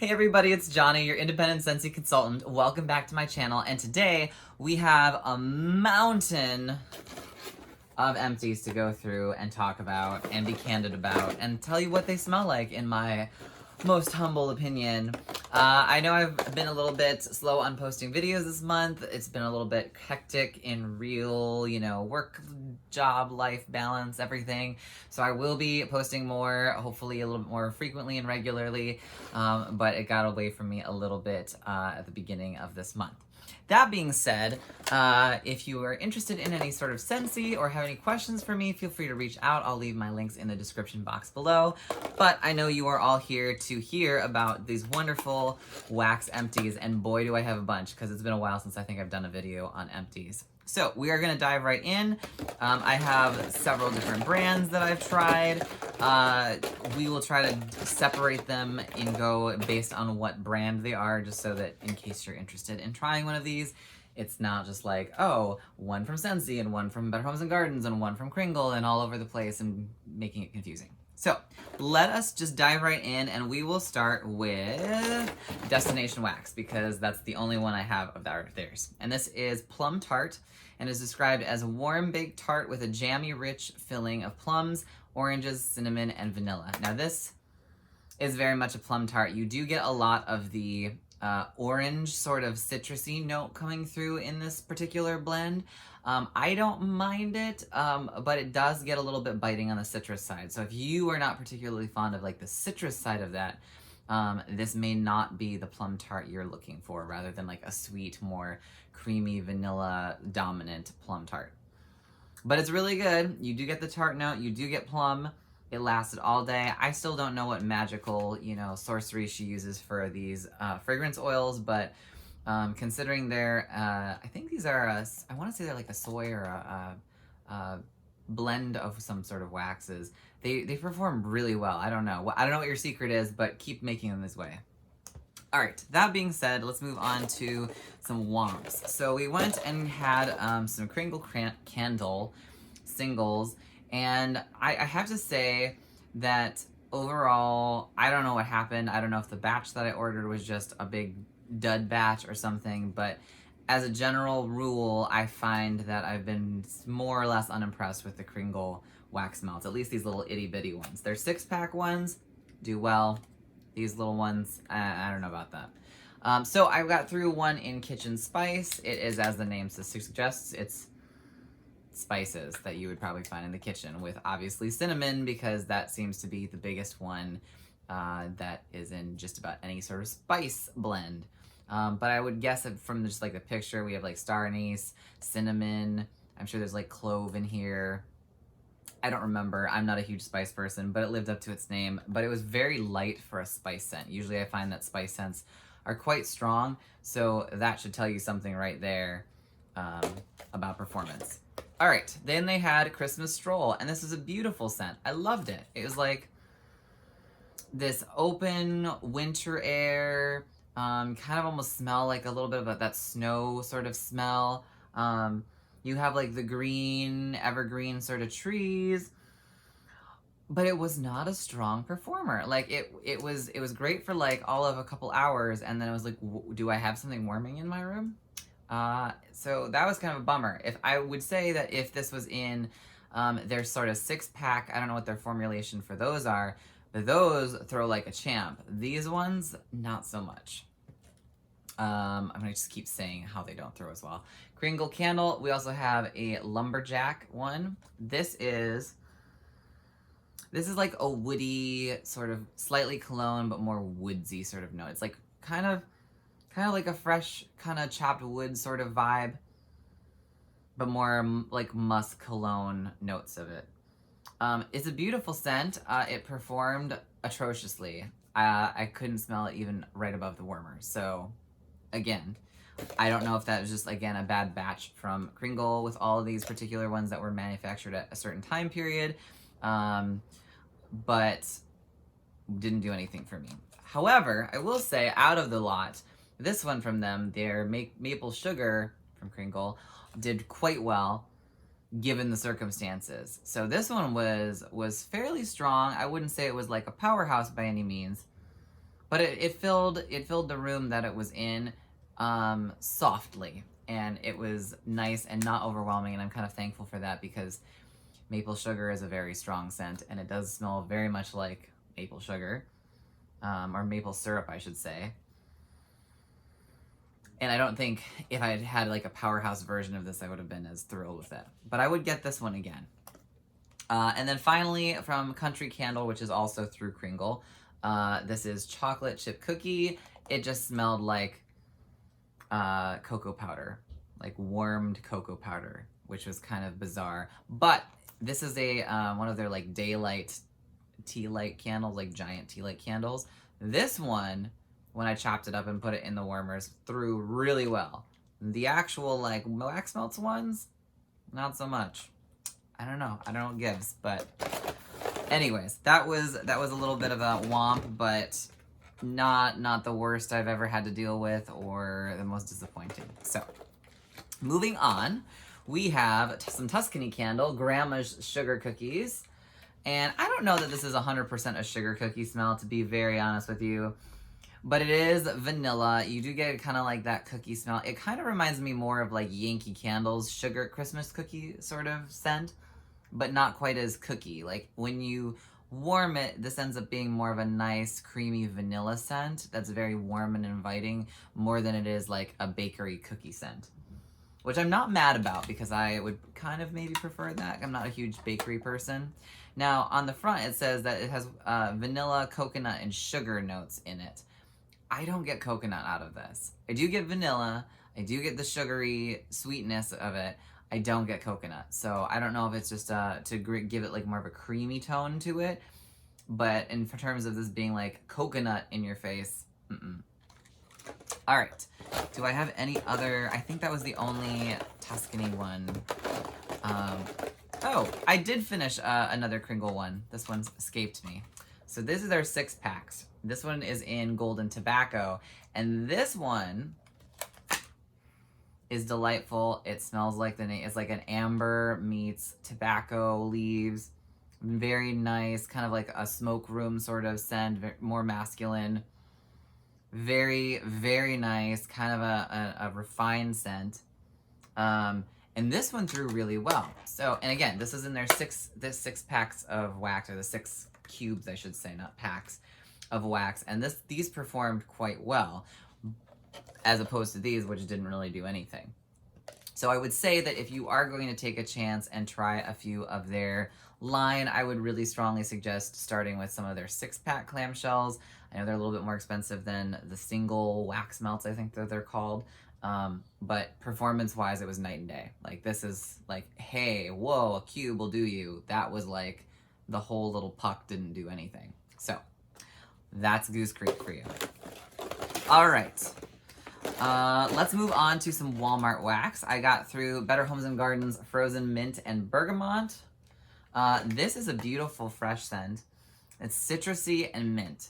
Hey everybody, it's Johnny, your independent Scentsy consultant. Welcome back to my channel, and today we have a mountain of empties to go through and talk about and be candid about and tell you what they smell like in my most humble opinion. I know I've been a little bit slow on posting videos this month. It's been a little bit hectic in real, work, job, life balance, everything. So I will be posting more, hopefully a little bit more frequently and regularly, but it got away from me a little bit at the beginning of this month. That being said, if you are interested in any sort of Scentsy or have any questions for me, feel free to reach out. I'll leave my links in the description box below. But I know you are all here to hear about these wonderful wax empties, and boy do I have a bunch, because it's been a while since I think I've done a video on empties. So we are going to dive right in. I have several different brands that I've tried. We will try to separate them and go based on what brand they are, just so that in case you're interested in trying one of these, it's not just like, oh, one from Scentsy and one from Better Homes and Gardens and one from Kringle and all over the place and making it confusing. So let us just dive right in, and we will start with Destination Wax, because that's the only one I have of theirs. And this is Plum Tart, and is described as a warm baked tart with a jammy rich filling of plums, oranges, cinnamon, and vanilla. Now this is very much a plum tart. You do get a lot of the orange sort of citrusy note coming through in this particular blend. I don't mind it, but it does get a little bit biting on the citrus side. So if you are not particularly fond of like the citrus side of that, this may not be the plum tart you're looking for, rather than like a sweet, more creamy, vanilla dominant plum tart. But it's really good. You do get the tart note, you do get plum. It lasted all day. I still don't know what magical, sorcery she uses for these fragrance oils, but considering they're, I think these are, I want to say they're like a soy or a blend of some sort of waxes. They perform really well. I don't know. I don't know what your secret is, but keep making them this way. All right, that being said, let's move on to some womps. So we went and had some Kringle candle singles, and I have to say that overall, I don't know what happened. I don't know if the batch that I ordered was just a big dud batch or something, but as a general rule, I find that I've been more or less unimpressed with the Kringle wax melts, at least these little itty bitty ones. Their 6-pack ones do well. These little ones, I don't know about that. So I got through one in Kitchen Spice. It is, as the name suggests, it's spices that you would probably find in the kitchen, with obviously cinnamon, because that seems to be the biggest one that is in just about any sort of spice blend. But I would guess that from just like the picture, we have like star anise, cinnamon. I'm sure there's like clove in here. I don't remember. I'm not a huge spice person, but it lived up to its name. But it was very light for a spice scent. Usually I find that spice scents are quite strong, so that should tell you something right there about performance. All right, then they had Christmas Stroll, and this is a beautiful scent. I loved it. It was like this open winter air, kind of almost smell like a little bit of that snow sort of smell. You have like the green, evergreen sort of trees, but it was not a strong performer. Like it was great for like all of a couple hours, and then it was like, do I have something warming in my room? So that was kind of a bummer. If I would say that if this was in their sort of 6-pack, I don't know what their formulation for those are, but those throw like a champ. These ones, not so much. I'm gonna just keep saying how they don't throw as well. Kringle Candle, we also have a Lumberjack one. This is like a woody, sort of slightly cologne, but more woodsy sort of note. It's like kind of like a fresh, kind of chopped wood sort of vibe, but more like musk cologne notes of it. It's a beautiful scent. It performed atrociously. I couldn't smell it even right above the warmer. So again, I don't know if that was just, again, a bad batch from Kringle with all of these particular ones that were manufactured at a certain time period, but didn't do anything for me. However, I will say, out of the lot, this one from them, their maple sugar from Kringle, did quite well given the circumstances. So this one was fairly strong. I wouldn't say it was like a powerhouse by any means, but it filled the room that it was in softly, and it was nice and not overwhelming, and I'm kind of thankful for that because maple sugar is a very strong scent, and it does smell very much like maple sugar, or maple syrup, I should say. And I don't think if I had had like a powerhouse version of this, I would have been as thrilled with it. But I would get this one again. And then finally, from Country Candle, which is also through Kringle, this is Chocolate Chip Cookie. It just smelled like cocoa powder, like warmed cocoa powder, which was kind of bizarre. But this is a one of their like daylight tea light candles, like giant tea light candles. This one, when I chopped it up and put it in the warmers, threw really well. The actual like wax melts ones, not so much. I don't know. I don't know what gives, but anyways, that was a little bit of a womp, but not the worst I've ever had to deal with or the most disappointing. So, moving on, we have some Tuscany Candle, Grandma's Sugar Cookies. And I don't know that this is 100% a sugar cookie smell, to be very honest with you. But it is vanilla. You do get kind of like that cookie smell. It kind of reminds me more of like Yankee Candle's sugar Christmas cookie sort of scent, but not quite as cookie. Like when you warm it, this ends up being more of a nice creamy vanilla scent that's very warm and inviting, more than it is like a bakery cookie scent. Which I'm not mad about because I would kind of maybe prefer that. I'm not a huge bakery person. Now on the front it says that it has vanilla, coconut, and sugar notes in it. I don't get coconut out of this. I do get vanilla. I do get the sugary sweetness of it. I don't get coconut. So I don't know if it's just to give it like more of a creamy tone to it. But in terms of this being like coconut in your face, All right. Do I have any other? I think that was the only Tuscany one. Oh, I did finish another Kringle one. This one's escaped me. So this is our 6-packs. This one is in Golden Tobacco, and this one is delightful. It smells like it's like an amber meets tobacco leaves. Very nice, kind of like a smoke room sort of scent, more masculine. Very, very nice, kind of a refined scent. And this one threw really well. So, and again, this is in their 6 packs of wax, or the 6 cubes, I should say, not packs of wax. And these performed quite well, as opposed to these, which didn't really do anything. So I would say that if you are going to take a chance and try a few of their line, I would really strongly suggest starting with some of their 6-pack clamshells. I know they're a little bit more expensive than the single wax melts, I think that they're called. But performance-wise, it was night and day. Like, this is like, hey, whoa, a cube will do you. That was like, the whole little puck didn't do anything. So, that's Goose Creek for you. All right. Let's move on to some Walmart wax. I got through Better Homes and Gardens Frozen Mint and Bergamot. This is a beautiful fresh scent. It's citrusy and mint.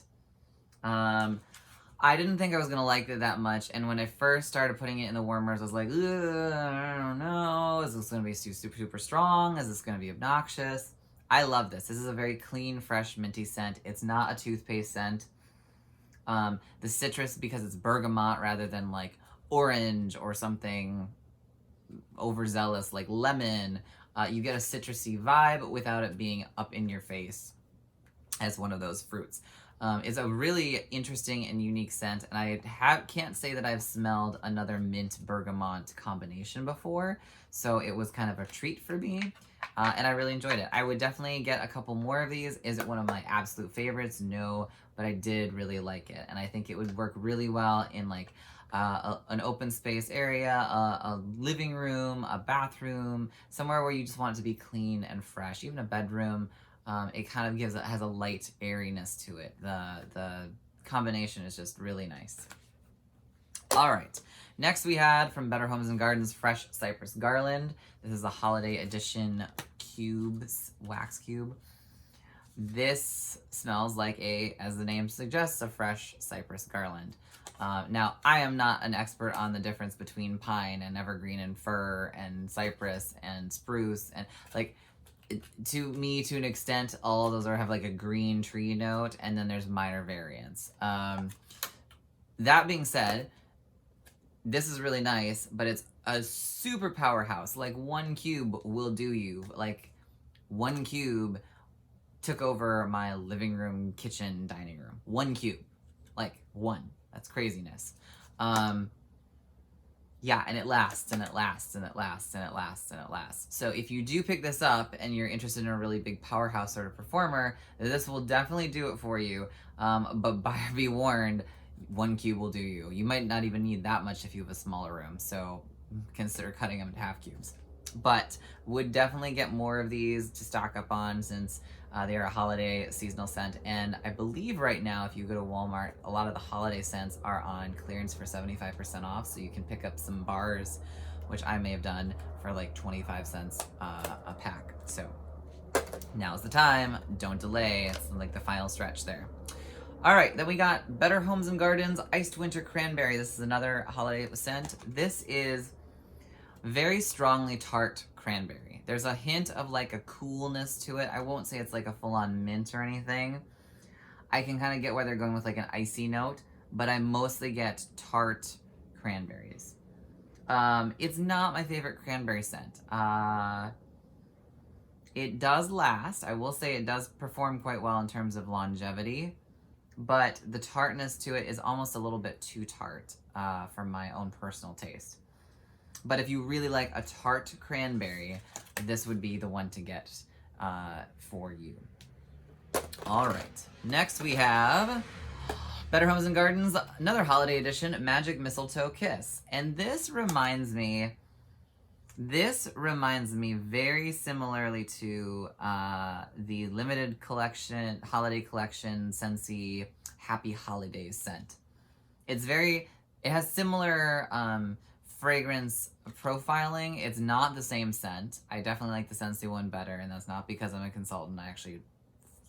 I didn't think I was gonna like it that much, and when I first started putting it in the warmers, I was like, I don't know, is this gonna be super, super strong? Is this gonna be obnoxious? I love this. This is a very clean, fresh, minty scent. It's not a toothpaste scent. The citrus, because it's bergamot rather than like orange or something overzealous like lemon, you get a citrusy vibe without it being up in your face as one of those fruits. It's a really interesting and unique scent, and I can't say that I've smelled another mint bergamot combination before, so it was kind of a treat for me, and I really enjoyed it. I would definitely get a couple more of these. Is it one of my absolute favorites? No, but I did really like it, and I think it would work really well in like an open space area, a living room, a bathroom, somewhere where you just want it to be clean and fresh, even a bedroom. It kind of has a light airiness to it. The combination is just really nice. All right. Next we had from Better Homes and Gardens Fresh Cypress Garland. This is a holiday edition wax cube. This smells like as the name suggests, a fresh cypress garland. Now, I am not an expert on the difference between pine and evergreen and fir and cypress and spruce, and like, to me, to an extent, all of those have like a green tree note, and then there's minor variants. That being said, this is really nice, but it's a super powerhouse. Like, one cube will do you. Like, one cube took over my living room, kitchen, dining room. One cube. Like, one. That's craziness. Yeah, and it lasts, and it lasts, and it lasts, and it lasts, and it lasts. So if you do pick this up and you're interested in a really big powerhouse sort of performer, this will definitely do it for you. But be warned, one cube will do you. You might not even need that much if you have a smaller room, so consider cutting them into half cubes. But would definitely get more of these to stock up on, since they are a holiday seasonal scent. And I believe right now, if you go to Walmart, a lot of the holiday scents are on clearance for 75% off. So you can pick up some bars, which I may have done, for like 25 cents a pack. So now's the time. Don't delay. It's like the final stretch there. All right, then we got Better Homes and Gardens Iced Winter Cranberry. This is another holiday scent. This is very strongly tart cranberry. There's a hint of like a coolness to it. I won't say it's like a full-on mint or anything. I can kind of get where they're going with like an icy note, but I mostly get tart cranberries. It's not my favorite cranberry scent. It does last. I will say it does perform quite well in terms of longevity, but the tartness to it is almost a little bit too tart for my own personal taste. But if you really like a tart cranberry, this would be the one to get for you. All right. Next we have Better Homes and Gardens, another holiday edition, Magic Mistletoe Kiss. And this reminds me very similarly to the limited collection, holiday collection, Scentsy Happy Holidays scent. It has similar fragrance profiling. It's not the same scent. I definitely like the Scentsy one better, and that's not because I'm a consultant. I actually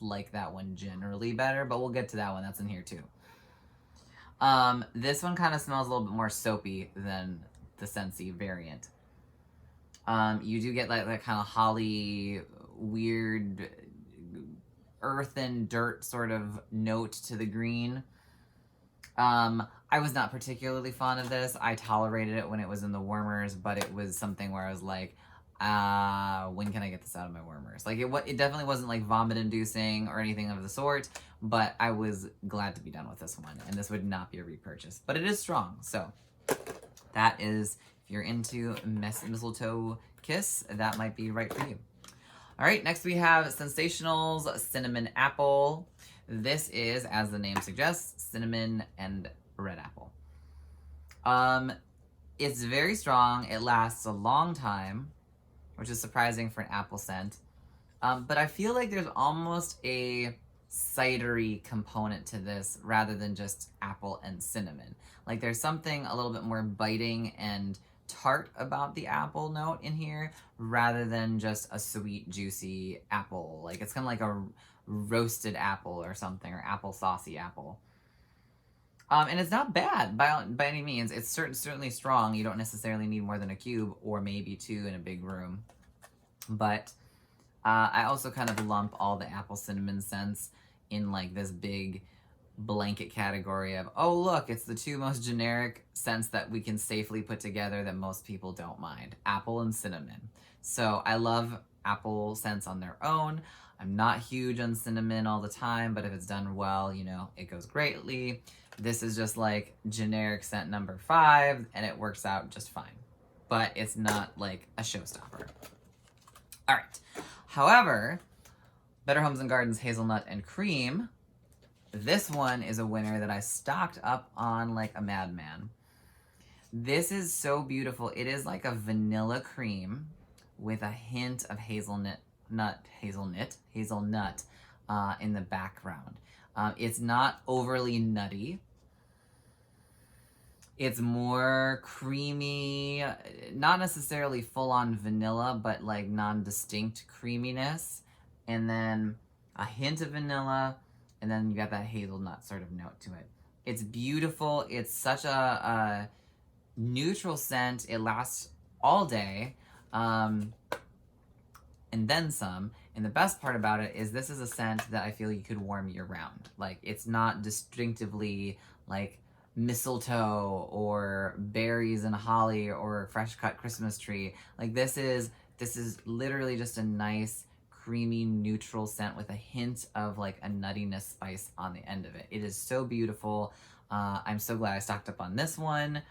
like that one generally better, but we'll get to that one. That's in here too. This one kind of smells a little bit more soapy than the Scentsy variant. You do get like that kind of holly, weird, earth and dirt sort of note to the green. I was not particularly fond of this. I tolerated it when it was in the warmers, but it was something where I was like, when can I get this out of my warmers? Like, it definitely wasn't like vomit inducing or anything of the sort, but I was glad to be done with this one, and this would not be a repurchase. But it is strong, so that is, if you're into Mistletoe Kiss, that might be right for you. All right, next we have Sensationals Cinnamon Apple. This is, as the name suggests, cinnamon and red apple. It's very strong. It lasts a long time, which is surprising for an apple scent. But I feel like there's almost a cidery component to this rather than just apple and cinnamon. Like, there's something a little bit more biting and tart about the apple note in here rather than just a sweet, juicy apple. Like, it's kind of like a roasted apple or something, or apple saucy apple. And it's not bad by any means. It's certainly strong. You don't necessarily need more than a cube or maybe two in a big room. But I also kind of lump all the apple cinnamon scents in like this big blanket category of, oh look, it's the two most generic scents that we can safely put together that most people don't mind. Apple and cinnamon. So I love apple scents on their own. I'm not huge on cinnamon all the time, but if it's done well, you know, it goes greatly. This is just like generic scent number 5, and it works out just fine. But it's not like a showstopper. All right. However, Better Homes and Gardens Hazelnut and Cream, this one is a winner that I stocked up on like a madman. This is so beautiful. It is like a vanilla cream with a hint of hazelnut in the background. It's not overly nutty. It's more creamy, not necessarily full-on vanilla, but like non-distinct creaminess. And then a hint of vanilla, and then you got that hazelnut sort of note to it. It's beautiful. It's such a neutral scent. It lasts all day. And and then some. And the best part about it is this is a scent that I feel you could warm year round. Like, it's not distinctively like mistletoe or berries and holly or fresh cut Christmas tree. Like, this is literally just a nice, creamy, neutral scent with a hint of like a nuttiness spice on the end of it. It is so beautiful. I'm so glad I stocked up on this one.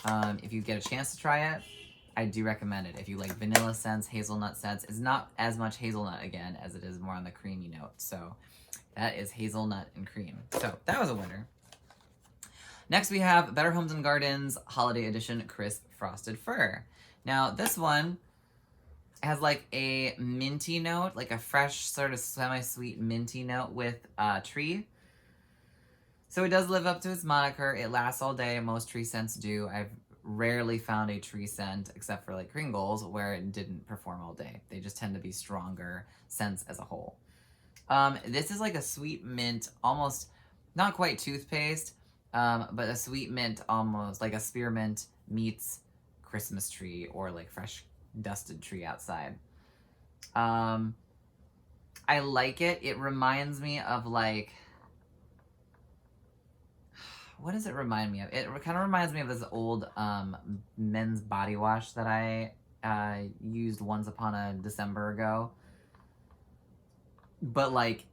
If you get a chance to try it, I do recommend it. If you like vanilla scents, hazelnut scents, it's not as much hazelnut again as it is more on the creamy note. So that is hazelnut and cream. So that was a winner. Next we have Better Homes and Gardens Holiday Edition Crisp Frosted Fir. Now this one has like a minty note, like a fresh sort of semi-sweet minty note with tree. So it does live up to its moniker. It lasts all day. Most tree scents do. I've rarely found a tree scent, except for like Kringles, where it didn't perform all day. They just tend to be stronger scents as a whole. This is like a sweet mint, almost not quite toothpaste, but a sweet mint, almost like a spearmint meets Christmas tree or like fresh dusted tree outside. I like it. It reminds me of like, what does it remind me of? It kind of reminds me of this old men's body wash that I used once upon a December ago. But like,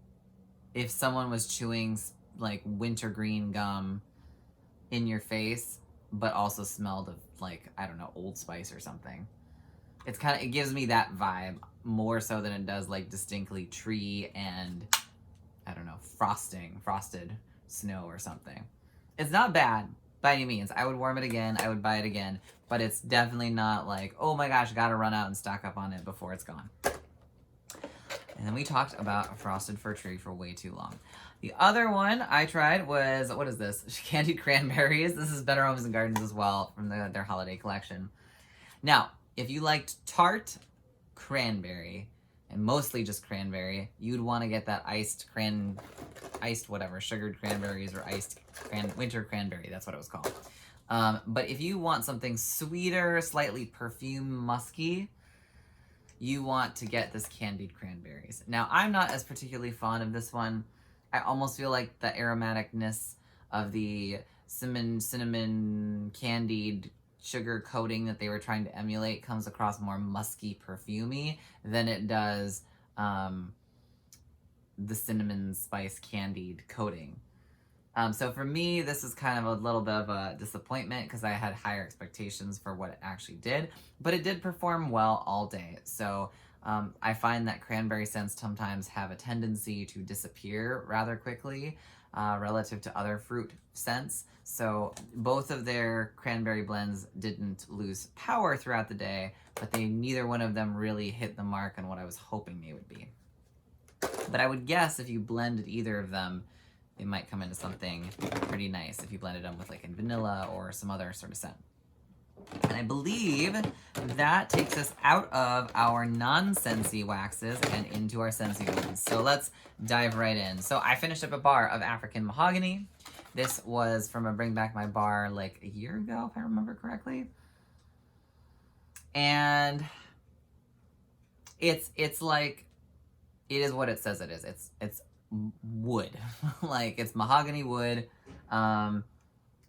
if someone was chewing like wintergreen gum in your face, but also smelled of like, I don't know, Old Spice or something. It's kind of, it gives me that vibe more so than it does like distinctly tree and, I don't know, frosted snow or something. It's not bad by any means. I would warm it again. I would buy it again. But it's definitely not like, oh my gosh, gotta run out and stock up on it before it's gone. And then we talked about Frosted Fir Tree for way too long. The other one I tried was, what is this? Candied Cranberries. This is Better Homes and Gardens as well from their holiday collection. Now, if you liked tart cranberry, and mostly just cranberry, you'd want to get that sugared cranberries or winter cranberry. That's what it was called. But if you want something sweeter, slightly perfume musky, you want to get this candied cranberries. Now, I'm not as particularly fond of this one. I almost feel like the aromaticness of the cinnamon candied sugar coating that they were trying to emulate comes across more musky, perfumey than it does the cinnamon spice candied coating. So for me, this is kind of a little bit of a disappointment because I had higher expectations for what it actually did, but it did perform well all day. So I find that cranberry scents sometimes have a tendency to disappear rather quickly relative to other fruit scents. So both of their cranberry blends didn't lose power throughout the day, but neither one of them really hit the mark on what I was hoping they would be. But I would guess if you blended either of them, they might come into something pretty nice if you blended them with like a vanilla or some other sort of scent. And I believe that takes us out of our non-Scentsy waxes and into our Scentsy ones. So let's dive right in. So I finished up a bar of African Mahogany. This was from a Bring Back My Bar like a year ago, if I remember correctly. And it's like, it is what it says it is. It's wood. Like, it's mahogany wood, and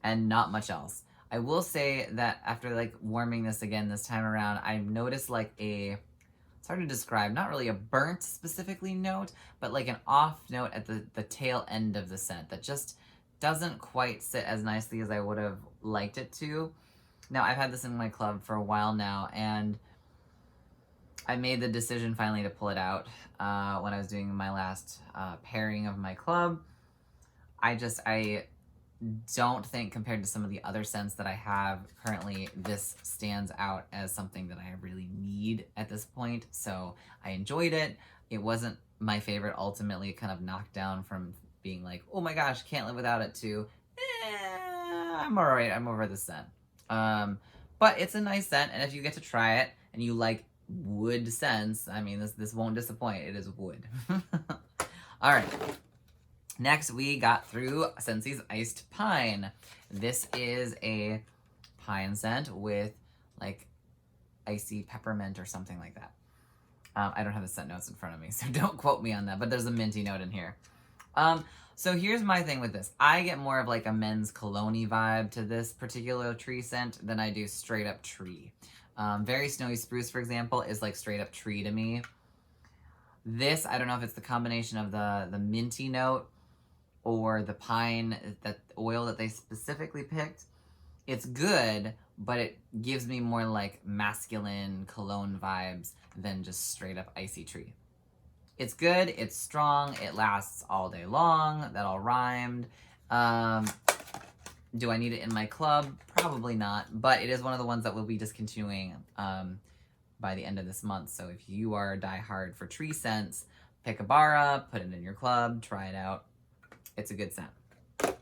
not much else. I will say that after like warming this again this time around, I've noticed like it's hard to describe, not really a burnt specifically note, but like an off note at the tail end of the scent that just doesn't quite sit as nicely as I would have liked it to. Now, I've had this in my club for a while now, and I made the decision finally to pull it out when I was doing my last pairing of my club. I don't think, compared to some of the other scents that I have currently, this stands out as something that I really need at this point. So I enjoyed it. It wasn't my favorite. Ultimately, it kind of knocked down from being like, oh my gosh, can't live without it, to I'm all right, I'm over this scent. But it's a nice scent, and if you get to try it and you like wood scents, I mean, this won't disappoint. It is wood. All right. Next, we got through Scentsy's Iced Pine. This is a pine scent with like icy peppermint or something like that. I don't have the scent notes in front of me, so don't quote me on that, but there's a minty note in here. So here's my thing with this. I get more of like a men's cologne-y vibe to this particular tree scent than I do straight up tree. Very Snowy Spruce, for example, is like straight up tree to me. This, I don't know if it's the combination of the minty note or the pine, that oil that they specifically picked. It's good, but it gives me more like masculine cologne vibes than just straight up icy tree. It's good, it's strong, it lasts all day long, that all rhymed. Do I need it in my club? Probably not, but it is one of the ones that we'll be discontinuing by the end of this month. So if you are diehard for tree scents, pick a bar up, put it in your club, try it out. It's a good scent. All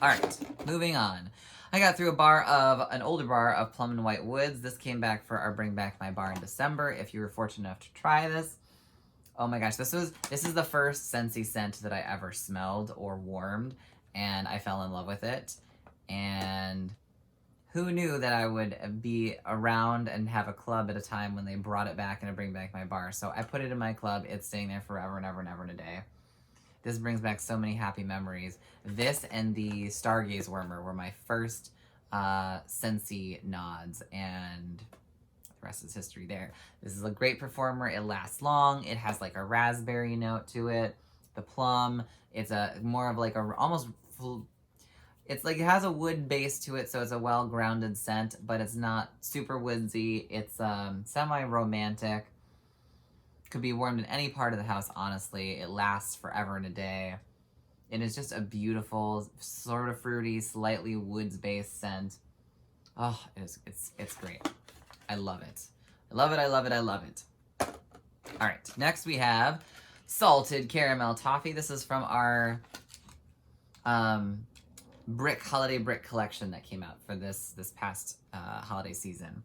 right, moving on. I got through an older bar of Plum and White Woods. This came back for our Bring Back My Bar in December. If you were fortunate enough to try this, oh my gosh, this is the first Scentsy scent that I ever smelled or warmed, and I fell in love with it. And who knew that I would be around and have a club at a time when they brought it back in a Bring Back My Bar. So I put it in my club. It's staying there forever and ever and ever and a day. This brings back so many happy memories. This and the Stargaze Warmer were my first Scentsy nods, and the rest is history there. This is a great performer. It lasts long. It has like a raspberry note to it. The plum, it's a more of like a almost it's like it has a wood base to it, so it's a well-grounded scent, but it's not super woodsy. It's semi-romantic. Could be warmed in any part of the house, honestly. It lasts forever and a day. It is just a beautiful, sort of fruity, slightly woods-based scent. Oh, it's great. I love it. I love it, I love it, I love it. All right, next we have Salted Caramel Toffee. This is from our holiday brick collection that came out for this past holiday season.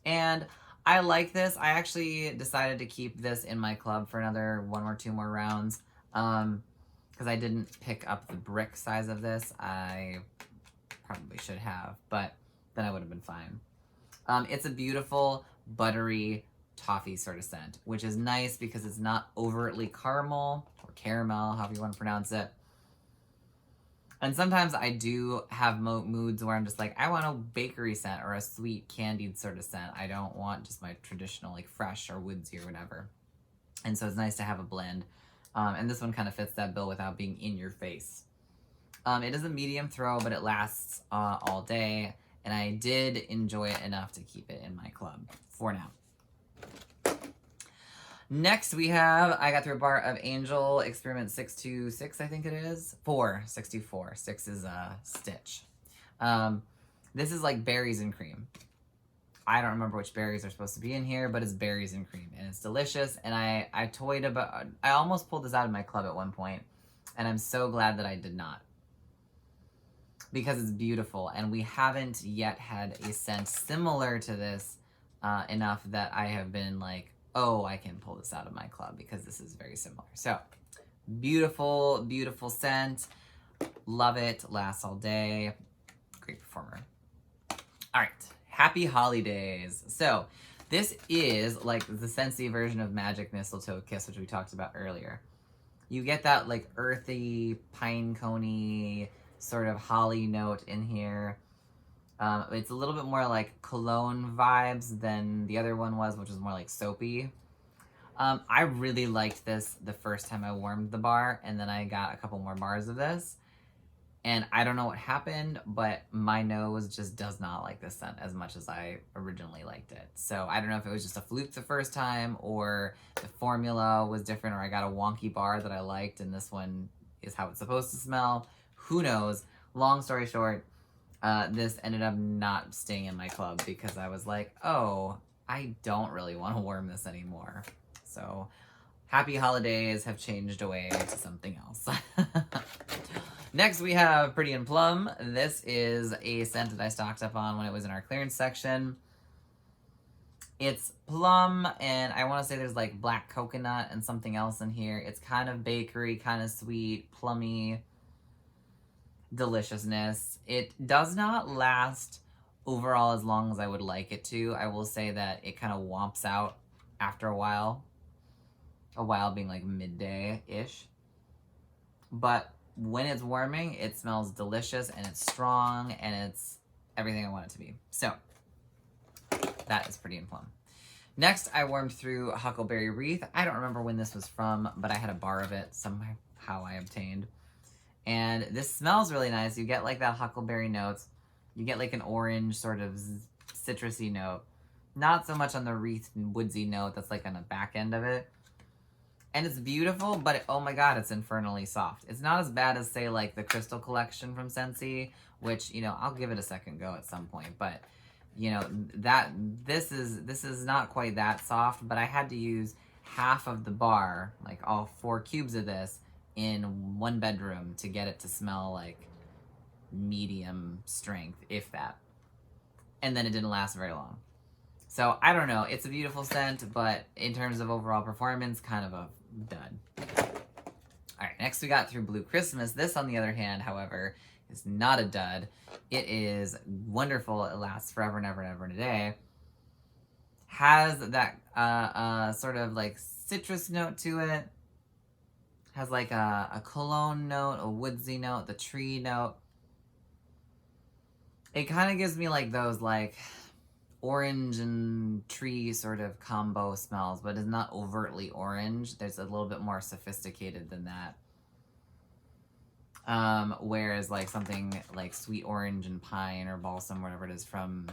And I like this. I actually decided to keep this in my club for another 1 or 2 more rounds because I didn't pick up the brick size of this. I probably should have, but then I would have been fine. It's a beautiful, buttery toffee sort of scent, which is nice because it's not overtly caramel or caramel, however you want to pronounce it. And sometimes I do have moods where I'm just like, I want a bakery scent or a sweet candied sort of scent. I don't want just my traditional like fresh or woodsy or whatever. And so it's nice to have a blend. And this one kind of fits that bill without being in your face. It is a medium throw, but it lasts all day. And I did enjoy it enough to keep it in my club for now. Next, I got through a bar of Angel Experiment 626, I think it is. 624. 6 is Stitch. This is like berries and cream. I don't remember which berries are supposed to be in here, but it's berries and cream, and it's delicious. And I almost pulled this out of my club at one point, and I'm so glad that I did not. Because it's beautiful, and we haven't yet had a scent similar to this enough that I have been like, oh, I can pull this out of my club because this is very similar. So, beautiful, beautiful scent. Love it. Lasts all day. Great performer. All right. Happy holidays. So, this is like the Scentsy version of Magic Mistletoe Kiss, which we talked about earlier. You get that like earthy, pine coney, sort of holly note in here. It's a little bit more like cologne vibes than the other one was, which was more like soapy. I really liked this the first time I warmed the bar, and then I got a couple more bars of this. And I don't know what happened, but my nose just does not like this scent as much as I originally liked it. So I don't know if it was just a fluke the first time, or the formula was different, or I got a wonky bar that I liked, and this one is how it's supposed to smell. Who knows? Long story short, this ended up not staying in my club because I was like, oh, I don't really want to warm this anymore. So happy holidays have changed away to something else. Next we have Pretty and Plum. This is a scent that I stocked up on when it was in our clearance section. It's plum, and I want to say there's like black coconut and something else in here. It's kind of bakery, kind of sweet, plummy deliciousness. It does not last overall as long as I would like it to. I will say that it kind of womps out after a while. a while being like midday-ish. But when it's warming, it smells delicious and it's strong and it's everything I want it to be. So that is Pretty and Plum. Next, I warmed through Huckleberry Wreath. I don't remember when this was from, but I had a bar of it somehow I obtained. And this smells really nice. You get like that huckleberry notes. You get like an orange sort of citrusy note. Not so much on the wreath and woodsy note that's like on the back end of it. And it's beautiful, but oh my god, it's infernally soft. It's not as bad as, say, like the Crystal Collection from Scentsy, which, you know, I'll give it a second go at some point. But, you know, this is not quite that soft, but I had to use half of the bar, like all 4 cubes of this, in one bedroom to get it to smell like medium strength, if that. And then it didn't last very long. So, I don't know. It's a beautiful scent, but in terms of overall performance, kind of a dud. Alright, next we got through Blue Christmas. This, on the other hand, however, is not a dud. It is wonderful. It lasts forever and ever and ever and a day. Has that sort of like citrus note to it. Has like a cologne note, a woodsy note, the tree note. It kind of gives me like those like orange and tree sort of combo smells, but it's not overtly orange. There's a little bit more sophisticated than that. Whereas like something like sweet orange and pine or balsam, whatever it is from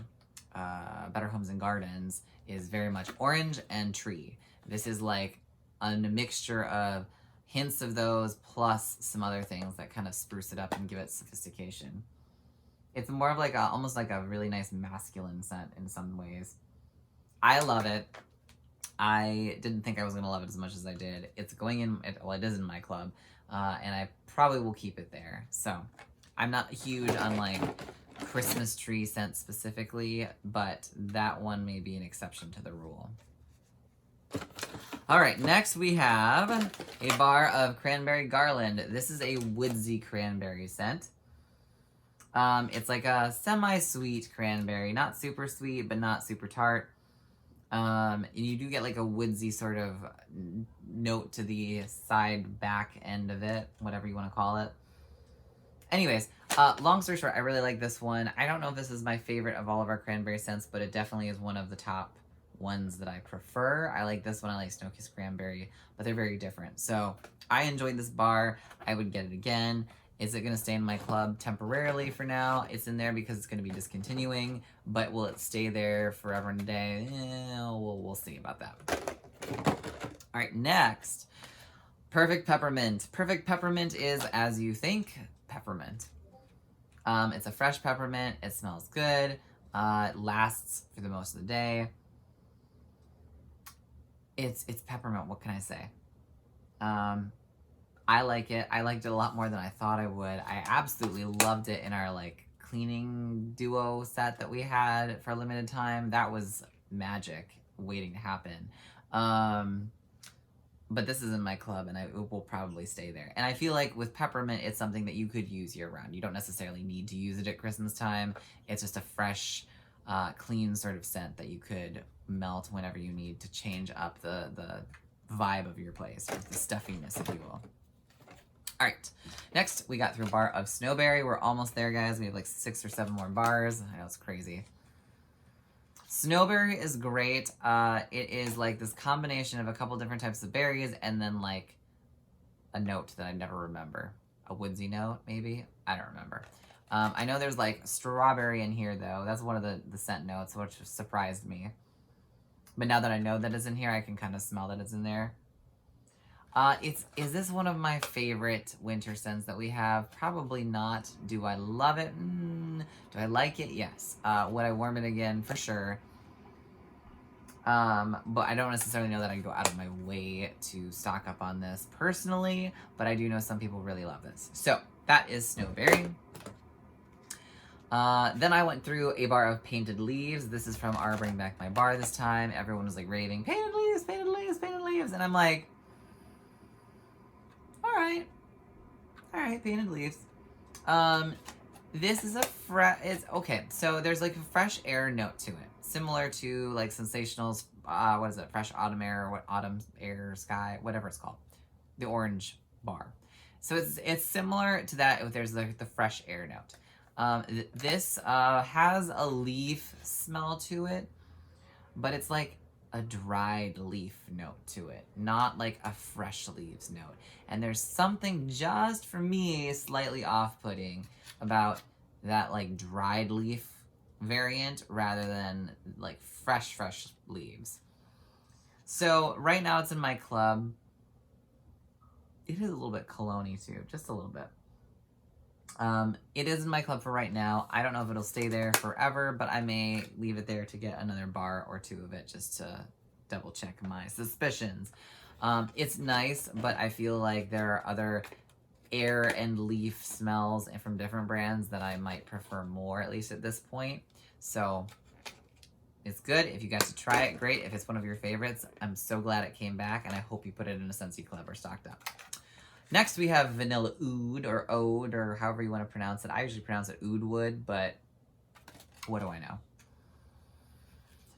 Better Homes and Gardens, is very much orange and tree. This is like a mixture of hints of those plus some other things that kind of spruce it up and give it sophistication. It's more of like almost like a really nice masculine scent in some ways. I love it. I didn't think I was going to love it as much as I did. It's going in, well, it is in my club, and I probably will keep it there. So I'm not huge on like Christmas tree scents specifically, but that one may be an exception to the rule. All right, next we have a bar of Cranberry Garland. This is a woodsy cranberry scent. It's like a semi-sweet cranberry, not super sweet, but not super tart. And you do get like a woodsy sort of note to the side back end of it, whatever you want to call it. Anyways, long story short, I really like this one. I don't know if this is my favorite of all of our cranberry scents, but it definitely is one of the top ones that I prefer. I like this one, I like Snow Kiss Cranberry, but they're very different. So I enjoyed this bar. I would get it again. Is it going to stay in my club temporarily for now? It's in there because it's going to be discontinuing, but will it stay there forever and a day? We'll see about that. All right, next, Perfect Peppermint. Perfect Peppermint is, as you think, peppermint. It's a fresh peppermint. It smells good. It lasts for the most of the day. It's peppermint. What can I say? I like it. I liked it a lot more than I thought I would. I absolutely loved it in our like cleaning duo set that we had for a limited time. That was magic waiting to happen. But this is in my club and it will probably stay there. And I feel like with peppermint, it's something that you could use year round. You don't necessarily need to use it at Christmas time. It's just a fresh, clean sort of scent that you could melt whenever you need to change up the vibe of your place, or the stuffiness, if you will. All right, next we got through a bar of Snowberry. We're almost there, guys. We have like 6 or 7 more bars. I know, it's crazy. Snowberry is great. It is like this combination of a couple different types of berries and then like a note that I never remember. A woodsy note, maybe? I don't remember. I know there's like strawberry in here, though. That's one of the scent notes, which surprised me. But now that I know that it's in here, I can kind of smell that it's in there. Is this one of my favorite winter scents that we have? Probably not. Do I love it? Do I like it? Yes. Would I warm it again? For sure. But I don't necessarily know that I go out of my way to stock up on this personally, but I do know some people really love this. So, that is Snowberry. Then I went through a bar of Painted Leaves. This is from our Bring Back My Bar this time. Everyone was like raving, Painted Leaves, Painted Leaves, Painted Leaves. And I'm like, Alright, Painted Leaves. This is okay, so there's like a fresh air note to it. Similar to like Sensational's what is it? Fresh autumn air, what autumn air sky, whatever it's called. The orange bar. So it's similar to that. There's the fresh air note. This has a leaf smell to it, but it's like a dried leaf note to it, not like a fresh leaves note. And there's something just for me slightly off-putting about that like dried leaf variant rather than like fresh leaves. So right now it's in my club. It is a little bit cologne-y too, just a little bit. It is in my club for right now. I don't know if it'll stay there forever, but I may leave it there to get another bar or two of it just to double check my suspicions. It's nice, but I feel like there are other air and leaf smells from different brands that I might prefer more, at least at this point. So it's good. If you guys should try it, great. If it's one of your favorites, I'm so glad it came back, and I hope you put it in a Scentsy Club or stocked up. Next, we have Vanilla Oud, or Ode, or however you want to pronounce it. I usually pronounce it Oud Wood, but what do I know?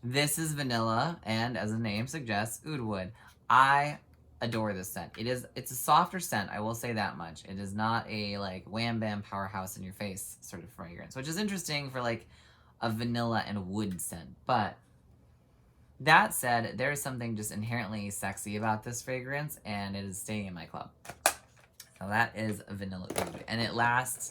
This is vanilla, and as the name suggests, Oud Wood. I adore this scent. It's a softer scent, I will say that much. It is not a like wham bam powerhouse in your face sort of fragrance, which is interesting for like a vanilla and wood scent. But that said, there is something just inherently sexy about this fragrance, and it is staying in my club. So that is Vanilla Oud, and it lasts,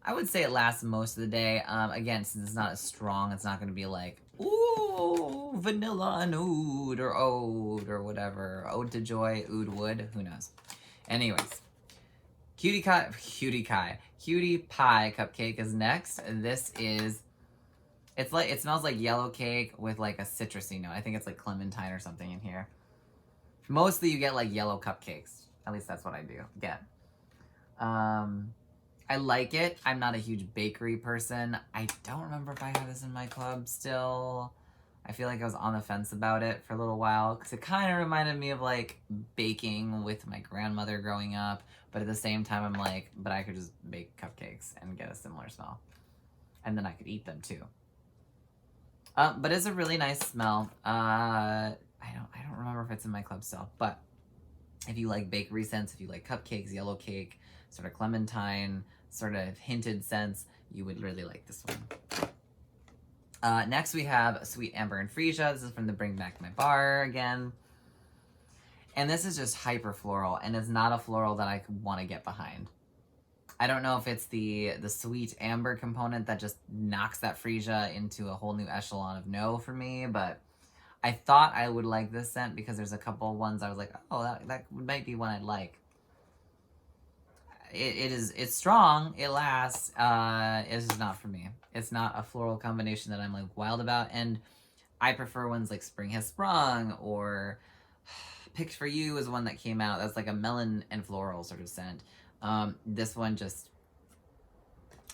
I would say it lasts most of the day. Again, since it's not as strong, it's not going to be like, ooh, vanilla and oud, or ode, or whatever. Ode to joy, oud wood, who knows. Anyways, Cutie Pie Cupcake is next. This is, it smells like yellow cake with like a citrusy note. I think it's like clementine or something in here. Mostly you get like yellow cupcakes. At least that's what I do get. I like it. I'm not a huge bakery person. I don't remember if I have this in my club still. I feel like I was on the fence about it for a little while because it kind of reminded me of like baking with my grandmother growing up. But at the same time, I'm like, but I could just bake cupcakes and get a similar smell. And then I could eat them too. But it's a really nice smell. I don't remember if it's in my club still, but if you like bakery scents, if you like cupcakes, yellow cake, sort of clementine, sort of hinted scents, you would really like this one. Next we have Sweet Amber and Freesia. This is from the Bring Back My Bar again. And this is just hyper floral, and it's not a floral that I want to get behind. I don't know if it's the sweet amber component that just knocks that Freesia into a whole new echelon of no for me, but I thought I would like this scent because there's a couple ones I was like, oh, that might be one I'd like. It's strong, it lasts, it's just not for me. It's not a floral combination that I'm like wild about, and I prefer ones like Spring Has Sprung, or Picked For You is one that came out. That's like a melon and floral sort of scent. This one just,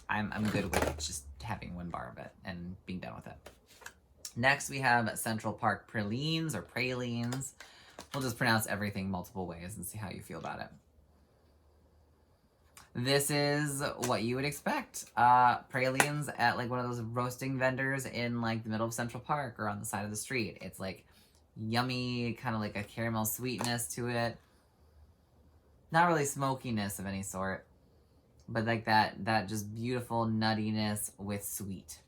I'm good with just having one bar of it and being done with it. Next, we have Central Park Pralines, or Pralines. We'll just pronounce everything multiple ways and see how you feel about it. This is what you would expect. Pralines at like one of those roasting vendors in like the middle of Central Park or on the side of the street. It's like yummy, kind of like a caramel sweetness to it. Not really smokiness of any sort, but like that just beautiful nuttiness with sweet.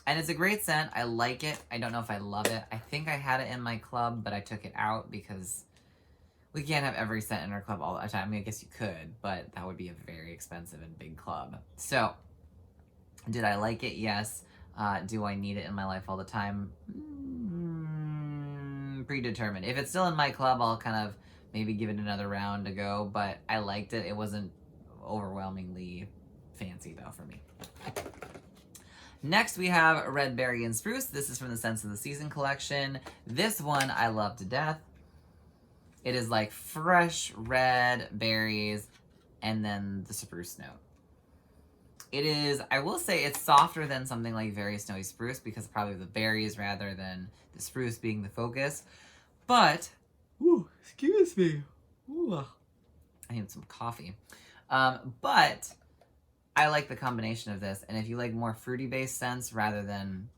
And it's a great scent. I like it. I don't know if I love it. I think I had it in my club, but I took it out because we can't have every scent in our club all the time. I mean, I guess you could, but that would be a very expensive and big club. So, did I like it? Yes. Do I need it in my life all the time? Predetermined. If it's still in my club, I'll kind of maybe give it another round to go, but I liked it. It wasn't overwhelmingly fancy, though, for me. Next, we have Red Berry and Spruce. This is from the Scents of the Season collection. This one I love to death. It is like fresh red berries and then the spruce note. It is, I will say, it's softer than something like Very Snowy Spruce because probably the berries rather than the spruce being the focus. But, ooh, excuse me. Ooh, I need some coffee. But I like the combination of this. And if you like more fruity-based scents rather than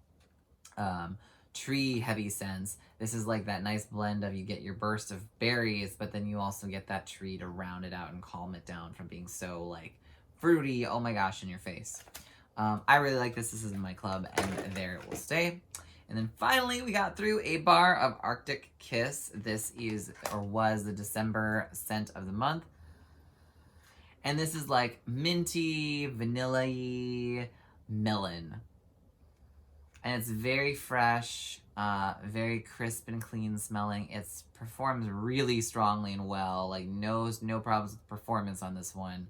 tree heavy scents. This is like that nice blend of you get your burst of berries, but then you also get that tree to round it out and calm it down from being so like fruity, oh my gosh, in your face. I really like this. This is in my club, and there it will stay. And then finally, we got through a bar of Arctic Kiss. This is, or was, the December scent of the month. And this is like minty, vanilla-y melon. And it's very fresh, very crisp and clean smelling. It performs really strongly and well. Like no problems with performance on this one.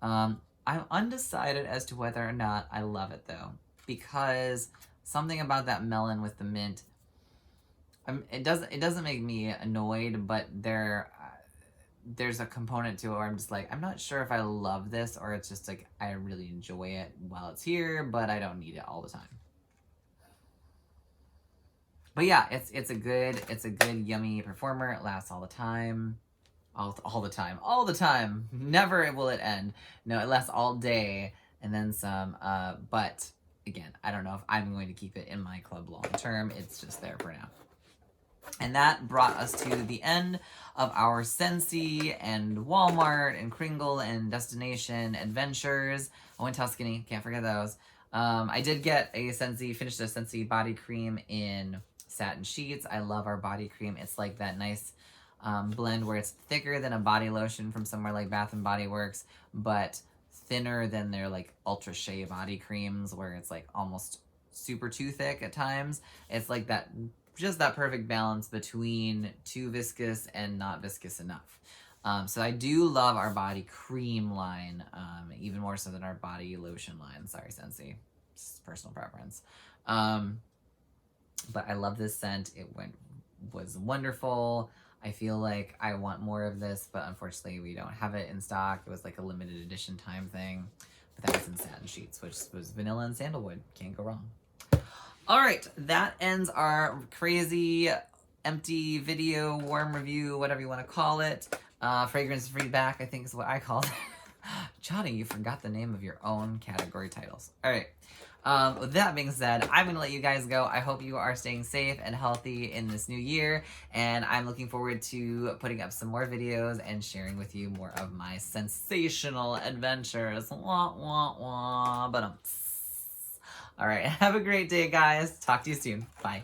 I'm undecided as to whether or not I love it though, because something about that melon with the mint, it doesn't make me annoyed, but there's a component to it where I'm just like, I'm not sure if I love this, or it's just like I really enjoy it while it's here, but I don't need it all the time. But yeah, it's a good yummy performer. It lasts all the time. All the time. Never will it end. No, it lasts all day and then some. But again, I don't know if I'm going to keep it in my club long term. It's just there for now. And that brought us to the end of our Scentsy and Walmart and Kringle and Destination adventures. Oh, and Tuscany, can't forget those. I did get a Scentsy, finished a Scentsy body cream in satin sheets. I love our body cream. It's like that nice blend where it's thicker than a body lotion from somewhere like Bath and Body Works, but thinner than their like Ultra Shea body creams where it's like almost super too thick at times. It's like that, just that perfect balance between too viscous and not viscous enough. So I do love our body cream line, even more so than our body lotion line. Sorry, Scentsy. It's personal preference. But I love this scent. It was wonderful. I feel like I want more of this, but unfortunately we don't have it in stock. It was like a limited edition time thing. But that was in satin sheets, which was vanilla and sandalwood. Can't go wrong. All right, that ends our crazy empty video, warm review, whatever you want to call it. Fragrance feedback, I think is what I called it. Johnny, you forgot the name of your own category titles. All right. With that being said, I'm going to let you guys go. I hope you are staying safe and healthy in this new year, and I'm looking forward to putting up some more videos and sharing with you more of my sensational adventures. Wah, wah, wah. But all right, have a great day, guys. Talk to you soon. Bye.